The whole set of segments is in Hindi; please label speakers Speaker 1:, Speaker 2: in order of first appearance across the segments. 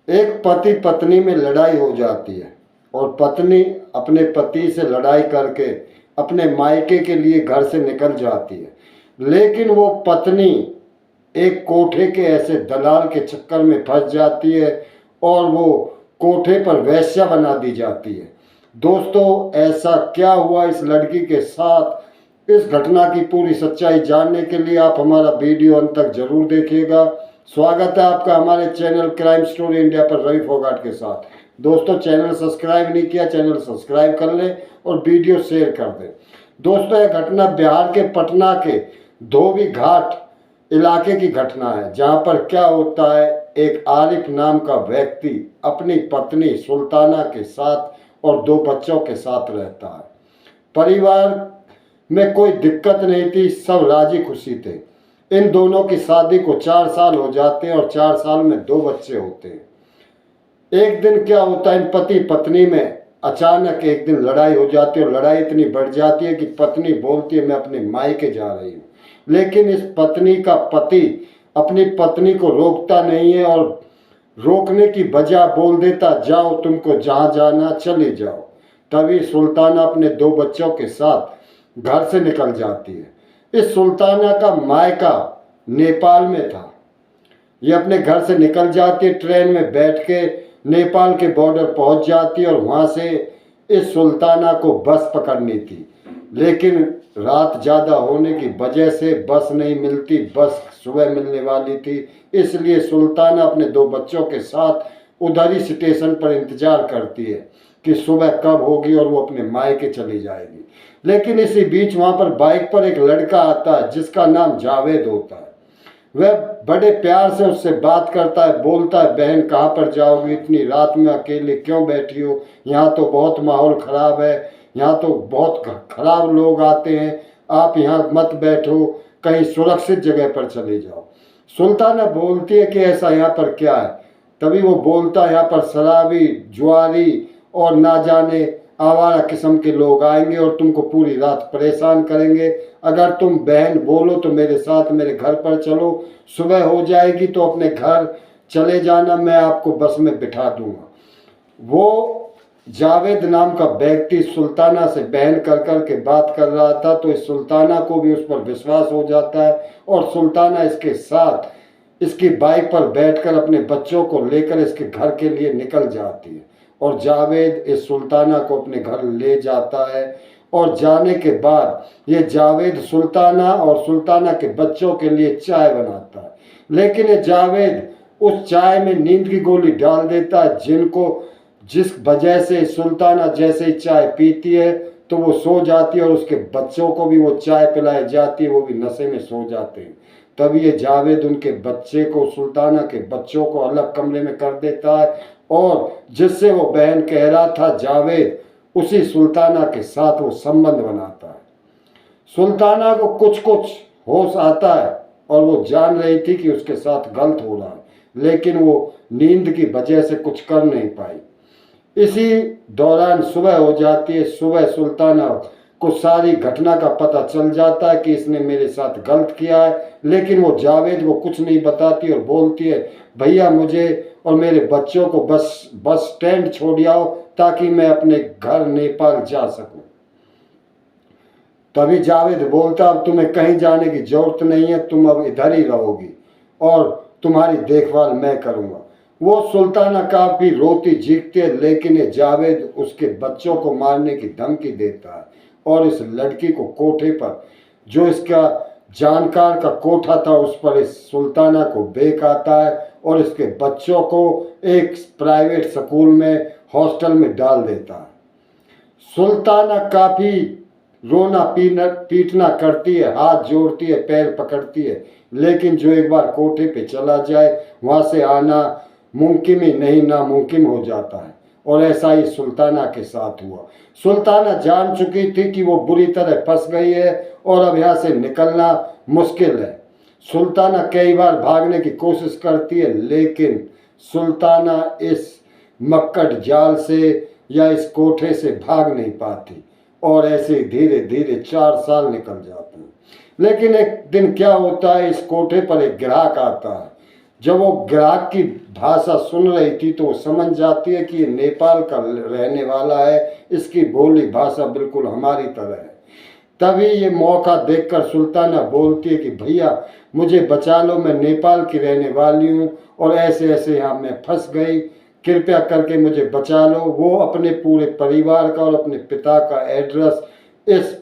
Speaker 1: एक पति पत्नी में लड़ाई हो जाती है और पत्नी अपने पति से लड़ाई करके अपने मायके के लिए घर से निकल जाती है। लेकिन वो पत्नी एक कोठे के ऐसे दलाल के चक्कर में फंस जाती है और वो कोठे पर वेश्या बना दी जाती है। दोस्तों, ऐसा क्या हुआ इस लड़की के साथ, इस घटना की पूरी सच्चाई जानने के लिए आप हमारा वीडियो अंत तक जरूर देखिएगा। स्वागत है आपका हमारे चैनल क्राइम स्टोरी इंडिया पर रवि फोगाट के साथ। दोस्तों, चैनल सब्सक्राइब नहीं किया, चैनल सब्सक्राइब कर लें और वीडियो शेयर कर दें। दोस्तों, यह घटना बिहार के पटना के धोबी घाट इलाके की घटना है, जहां पर क्या होता है, एक आरिफ नाम का व्यक्ति अपनी पत्नी सुल्ताना के साथ और 2 बच्चों के साथ रहता है। परिवार में कोई दिक्कत नहीं थी, सब राजी खुशी थे। इन दोनों की शादी को 4 साल हो जाते हैं और 4 साल में 2 बच्चे होते हैं। एक दिन क्या होता है, इन पति पत्नी में अचानक एक दिन लड़ाई हो जाती है और लड़ाई इतनी बढ़ जाती है कि पत्नी बोलती है मैं अपने मायके जा रही हूँ। लेकिन इस पत्नी का पति अपनी पत्नी को रोकता नहीं है और रोकने की बजाय बोल देता जाओ, तुमको जहाँ जाना चले जाओ। तभी सुल्ताना अपने 2 बच्चों के साथ घर से निकल जाती है। इस सुल्ताना का मायका नेपाल में था। ये अपने घर से निकल जाती है, ट्रेन में बैठ के नेपाल के बॉर्डर पहुंच जाती है और वहां से इस सुल्ताना को बस पकड़नी थी। लेकिन रात ज़्यादा होने की वजह से बस नहीं मिलती, बस सुबह मिलने वाली थी। इसलिए सुल्ताना अपने 2 बच्चों के साथ उधर ही स्टेशन पर इंतजार करती है कि सुबह कब होगी और वो अपने मायके चली जाएगी। लेकिन इसी बीच वहाँ पर बाइक पर एक लड़का आता है जिसका नाम जावेद होता है। वह बड़े प्यार से उससे बात करता है, बोलता है बहन कहाँ पर जाओगी, इतनी रात में अकेले क्यों बैठी हो, यहाँ तो बहुत माहौल ख़राब है, यहाँ तो बहुत खराब लोग आते हैं, आप यहाँ मत बैठो, कहीं सुरक्षित जगह पर चले जाओ। सुल्ताना बोलती है कि ऐसा यहाँ पर क्या है। तभी वो बोलता है यहाँ पर शराबी, जुआरी और ना जाने आवारा किस्म के लोग आएंगे और तुमको पूरी रात परेशान करेंगे। अगर तुम बहन बोलो तो मेरे साथ मेरे घर पर चलो, सुबह हो जाएगी तो अपने घर चले जाना, मैं आपको बस में बिठा दूंगा। वो जावेद नाम का व्यक्ति सुल्ताना से बहन कर कर के बात कर रहा था, तो इस सुल्ताना को भी उस पर विश्वास हो जाता है और सुल्ताना इसके साथ इसकी बाइक पर बैठकर अपने बच्चों को लेकर इसके घर के लिए निकल जाती है और जावेद इस सुल्ताना को अपने घर ले जाता है। और जाने के बाद ये जावेद सुल्ताना और सुल्ताना के बच्चों के लिए चाय बनाता है। लेकिन ये जावेद उस चाय में नींद की गोली डाल देता है, जिस वजह से सुल्ताना जैसे ही चाय पीती है तो वो सो जाती है और उसके बच्चों को भी वो चाय पिलाई जाती है, वो भी नशे में सो जाते हैं। तभी ये जावेद उनके बच्चे को, सुल्ताना के बच्चों को अलग कमरे में कर देता है और जिससे वो बहन कह रहा था जावेद, उसी सुल्ताना के साथ वो संबंध बनाता है। सुल्ताना को कुछ कुछ होश आता है और वो जान रही थी कि उसके साथ गलत हो रहा है, लेकिन वो नींद की वजह से कुछ कर नहीं पाई। इसी दौरान सुबह हो जाती है। सुबह सुल्ताना को सारी घटना का पता चल जाता है कि इसने मेरे साथ गलत किया है, लेकिन वो जावेद को कुछ नहीं बताती और बोलती है भैया मुझे और मेरे बच्चों को बस स्टैंड छोड़ आओ ताकि मैं अपने घर नेपाल जा सकूं। तभी जावेद बोलता अब तुम्हें कहीं जाने की जरूरत नहीं है, तुम अब इधर ही रहोगी और तुम्हारी देखभाल मैं करूंगा। वो सुल्ताना काफी रोती चीखती है, लेकिन ये जावेद उसके बच्चों को मारने की धमकी देता है और इस लड़की को कोठे पर, जो इसका जानकार का कोठा था, उस पर इस सुल्ताना को बेक आता है और इसके बच्चों को एक प्राइवेट स्कूल में, हॉस्टल में डाल देता है। सुल्ताना काफी रोना पीटना करती है, हाथ जोड़ती है, पैर पकड़ती है, लेकिन जो एक बार कोठे पे चला जाए वहां से आना मुमकिन ही नहीं, नामुमकिन हो जाता है। और ऐसा ही सुल्ताना के साथ हुआ। सुल्ताना जान चुकी थी कि वो बुरी तरह फंस गई है और अब यहाँ से निकलना मुश्किल है। सुल्ताना कई बार भागने की कोशिश करती है, लेकिन सुल्ताना इस मक्कड़ जाल से या इस कोठे से भाग नहीं पाती और ऐसे धीरे धीरे 4 साल निकल जाते हैं। लेकिन एक दिन क्या होता है, इस कोठे पर एक ग्राहक आता है जब वो ग्राहक की भाषा सुन रही थी तो वो समझ जाती है कि ये नेपाल का रहने वाला है, इसकी बोली भाषा बिल्कुल हमारी तरह है। तभी ये मौका देखकर सुल्ताना बोलती है कि भैया मुझे बचा लो, मैं नेपाल की रहने वाली हूँ और ऐसे ऐसे यहाँ मैं फंस गई, कृपया करके मुझे बचा लो। वो अपने पूरे परिवार का और अपने पिता का एड्रेस इस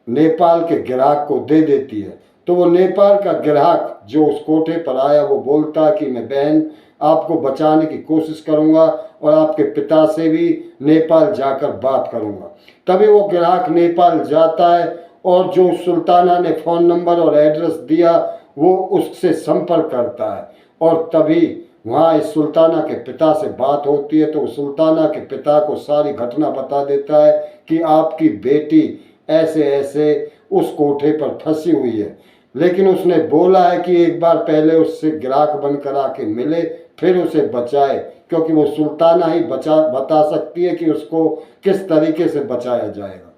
Speaker 1: नेपाल के ग्राहक को दे देती है। तो वो नेपाल का ग्राहक जो उस कोठे पर आया वो बोलता है कि मैं बहन आपको बचाने की कोशिश करूंगा और आपके पिता से भी नेपाल जाकर बात करूंगा। तभी वो ग्राहक नेपाल जाता है और जो सुल्ताना ने फ़ोन नंबर और एड्रेस दिया वो उससे संपर्क करता है और तभी वहाँ इस सुल्ताना के पिता से बात होती है। तो सुल्ताना के पिता को सारी घटना बता देता है कि आपकी बेटी ऐसे ऐसे उस कोठे पर फंसी हुई है, लेकिन उसने बोला है कि एक बार पहले उससे ग्राहक बनकर आके मिले फिर उसे बचाए, क्योंकि वो सुल्ताना ही बता सकती है कि उसको किस तरीके से बचाया जाएगा।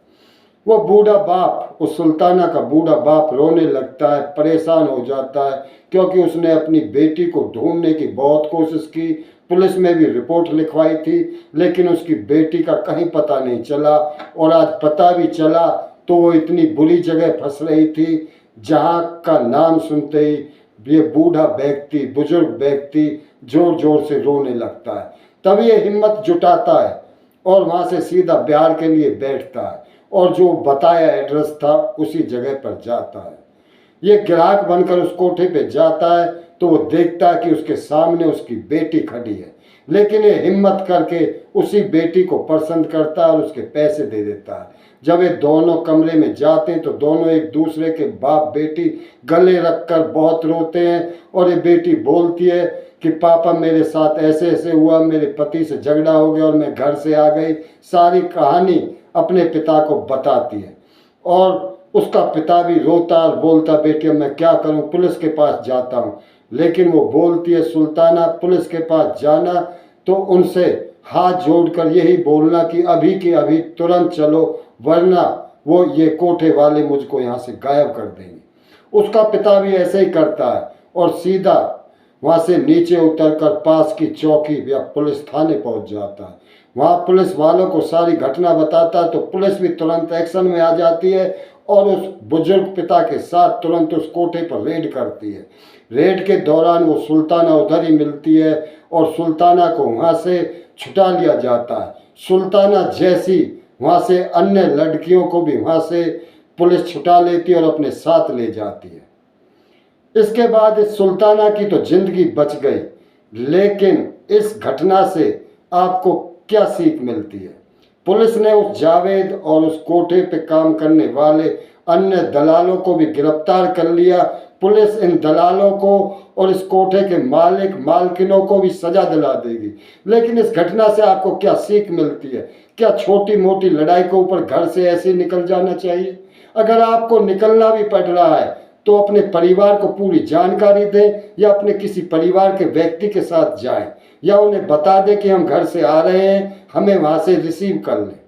Speaker 1: वो बूढ़ा बाप, उस सुल्ताना का बूढ़ा बाप रोने लगता है, परेशान हो जाता है, क्योंकि उसने अपनी बेटी को ढूंढने की बहुत कोशिश की, पुलिस में भी रिपोर्ट लिखवाई थी, लेकिन उसकी बेटी का कहीं पता नहीं चला। और आज पता भी चला तो वो इतनी बुरी जगह फंस रही थी जहाँ का नाम सुनते ही ये बूढ़ा व्यक्ति, बुजुर्ग व्यक्ति जोर जोर से रोने लगता है। तभी ये हिम्मत जुटाता है और वहाँ से सीधा बिहार के लिए बैठता है और जो बताया एड्रेस था उसी जगह पर जाता है। ये ग्राहक बनकर उस कोठे पे जाता है तो वो देखता है कि उसके सामने उसकी बेटी खड़ी है, लेकिन ये हिम्मत करके उसी बेटी को पसंद करता है और उसके पैसे दे देता है। जब ये दोनों कमरे में जाते हैं तो दोनों एक दूसरे के बाप बेटी गले रखकर बहुत रोते हैं और ये बेटी बोलती है कि पापा मेरे साथ ऐसे ऐसे हुआ, मेरे पति से झगड़ा हो गया और मैं घर से आ गई। सारी कहानी अपने पिता को बताती है और उसका पिता भी रोता और बोलता बेटी मैं क्या करूं, पुलिस के पास जाता हूं। लेकिन वो बोलती है सुल्ताना पुलिस के पास जाना तो उनसे हाथ जोड़कर यही बोलना कि अभी तुरंत चलो, वरना वो ये कोठे वाले मुझको यहाँ से गायब कर देंगे। उसका पिता भी ऐसे ही करता है और सीधा वहाँ से नीचे उतरकर पास की चौकी या पुलिस थाने पहुँच जाता है। वहाँ पुलिस वालों को सारी घटना बताता है तो पुलिस भी तुरंत एक्शन में आ जाती है और उस बुजुर्ग पिता के साथ तुरंत उस कोठे पर रेड करती है। रेड के दौरान वो सुल्ताना उधर ही मिलती है और सुल्ताना को वहाँ से छुटा लिया जाता है। सुल्ताना जैसी वहाँ से अन्य लड़कियों को भी वहाँ से पुलिस छुटा लेती है और अपने साथ ले जाती है। इसके बाद इस सुल्ताना की तो जिंदगी बच गई, लेकिन इस घटना से आपको क्या सीख मिलती है? पुलिस ने उस जावेद और उस कोठे पे काम करने वाले अन्य दलालों को भी गिरफ्तार कर लिया। पुलिस इन दलालों को और इस कोठे के मालिक मालकिनों को भी सजा दिला देगी। लेकिन इस घटना से आपको क्या सीख मिलती है? क्या छोटी मोटी लड़ाई के ऊपर घर से ऐसे निकल जाना चाहिए? अगर आपको निकलना भी पड़ रहा है तो अपने परिवार को पूरी जानकारी दें या अपने किसी परिवार के व्यक्ति के साथ जाएं या उन्हें बता दें कि हम घर से आ रहे हैं, हमें वहाँ से रिसीव कर लें।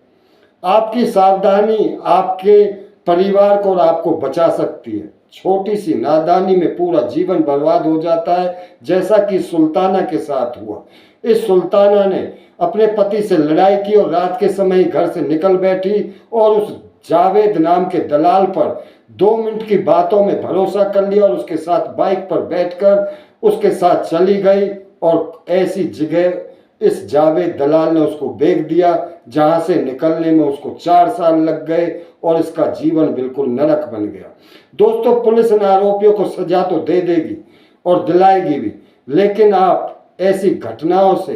Speaker 1: आपकी सावधानी आपके परिवार को और आपको बचा सकती है। छोटी सी नादानी में पूरा जीवन बर्बाद हो जाता है, जैसा कि सुल्ताना के साथ हुआ। इस सुल्ताना ने अपने पति से लड़ाई की और रात के समय घर से निकल बैठी और उस जावेद नाम के दलाल पर 2 मिनट की बातों में भरोसा कर लिया और उसके साथ बाइक पर बैठकर उसके साथ चली गई और ऐसी जगह इस जावेद दलाल ने उसको बेच दिया जहां से निकलने में उसको 4 साल लग गए और इसका जीवन बिल्कुल नरक बन गया। दोस्तों, पुलिस इन आरोपियों को सजा तो दे देगी और दिलाएगी भी, लेकिन आप ऐसी घटनाओं से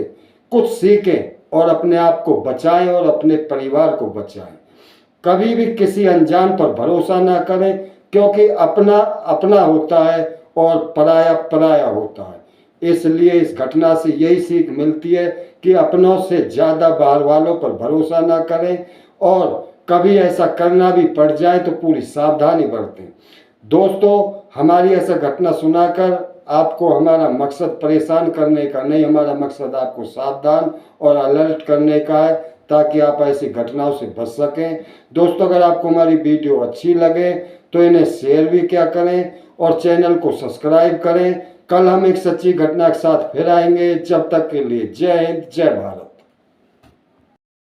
Speaker 1: कुछ सीखें और अपने आप को बचाएं और अपने परिवार को बचाएं। कभी भी किसी अनजान पर भरोसा ना करें, क्योंकि अपना अपना होता है और पराया पराया होता है। इसलिए इस घटना से यही सीख मिलती है कि अपनों से ज़्यादा बाहर वालों पर भरोसा ना करें और कभी ऐसा करना भी पड़ जाए तो पूरी सावधानी बरतें। दोस्तों, हमारी ऐसा घटना सुनाकर आपको हमारा मकसद परेशान करने का नहीं, हमारा मकसद आपको सावधान और अलर्ट करने का है ताकि आप ऐसी घटनाओं से बच सकें। दोस्तों, अगर आपको हमारी वीडियो अच्छी लगे तो इन्हें शेयर भी क्या करें और चैनल को सब्सक्राइब करें कल हम एक सच्ची घटना के साथ फिर आएंगे। जब तक के लिए जय हिंद, जय भारत।